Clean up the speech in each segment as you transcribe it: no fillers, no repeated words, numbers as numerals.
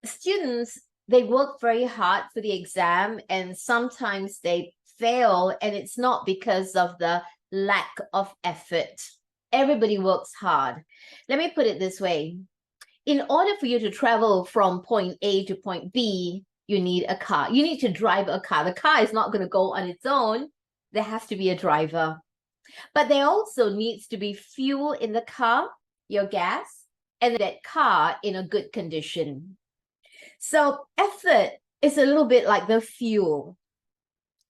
students, they work very hard for the exam and sometimes they fail, and it's not because of the lack of effort. Everybody works hard. Let me put it this way. In order for you to travel from point A to point B, you need a car. You need to drive a car. The car is not going to go on its own. There has to be a driver. But there also needs to be fuel in the car, your gas, and that car in a good condition. So effort is a little bit like the fuel.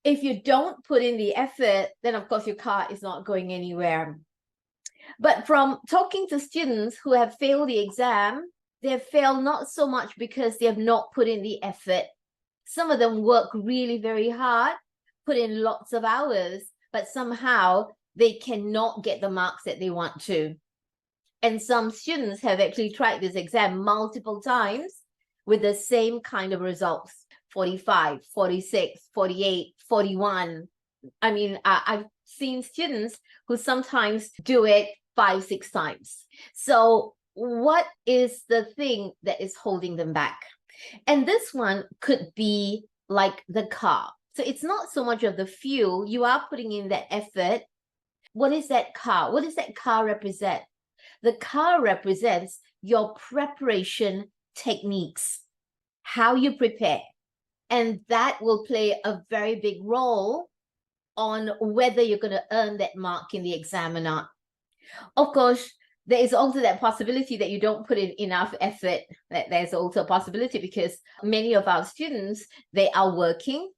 If you don't put in the effort, then of course your car is not going anywhere. But from talking to students who have failed the exam, they have failed not so much because they have not put in the effort. Some of them work really very hard, put in lots of hours, but somehow they cannot get the marks that they want to. And some students have actually tried this exam multiple times with the same kind of results, 45, 46, 48, 41. I mean, I've seen students who sometimes do it 5, 6 times. So what is the thing that is holding them back? And this one could be like the car. So it's not so much of the fuel. You are putting in that effort. What is that car? What does that car represent? The car represents your preparation techniques, how you prepare. And that will play a very big role on whether you're going to earn that mark in the exam or not. Of course, there is also that possibility that you don't put in enough effort. That there's also a possibility because many of our students, they are working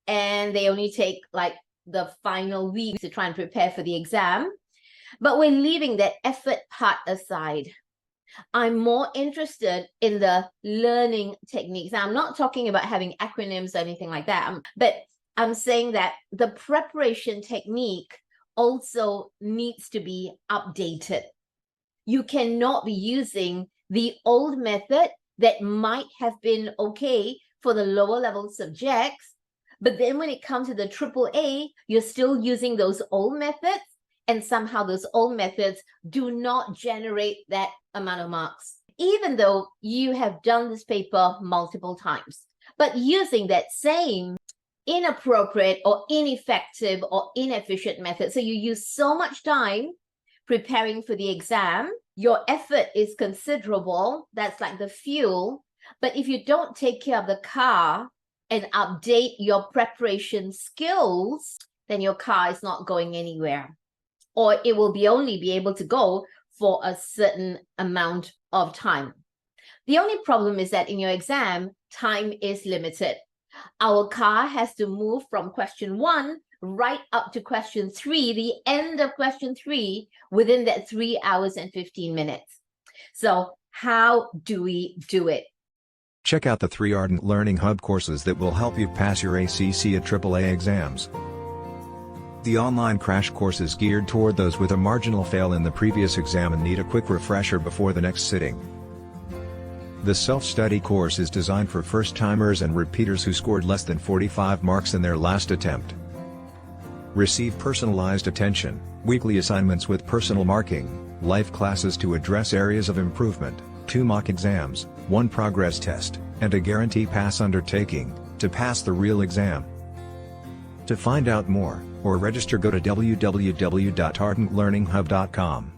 and they only take like the final week to try and prepare for the exam. But we're leaving that effort part aside. I'm more interested in the learning techniques. Now, I'm not talking about having acronyms or anything like that, but I'm saying that the preparation technique also needs to be updated. You cannot be using the old method that might have been okay for the lower level subjects, but then when it comes to the AAA, you're still using those old methods, and somehow those old methods do not generate that amount of marks, even though you have done this paper multiple times. But using that same inappropriate or ineffective or inefficient method, so you use so much time preparing for the exam, your effort is considerable, that's like the fuel, but if you don't take care of the car and update your preparation skills, then your car is not going anywhere. Or it will only be able to go for a certain amount of time. The only problem is that in your exam, time is limited. Our car has to move from question 1 right up to question 3, the end of question 3, within that 3 hours and 15 minutes. So how do we do it? Check out the 3 Ardent Learning Hub courses that will help you pass your ACCA AAA exams. The online crash course is geared toward those with a marginal fail in the previous exam and need a quick refresher before the next sitting. The self-study course is designed for first-timers and repeaters who scored less than 45 marks in their last attempt. Receive personalized attention, weekly assignments with personal marking, life classes to address areas of improvement, 2 mock exams, 1 progress test, and a guarantee pass undertaking to pass the real exam. To find out more, or register, go to www.ardentlearninghub.com.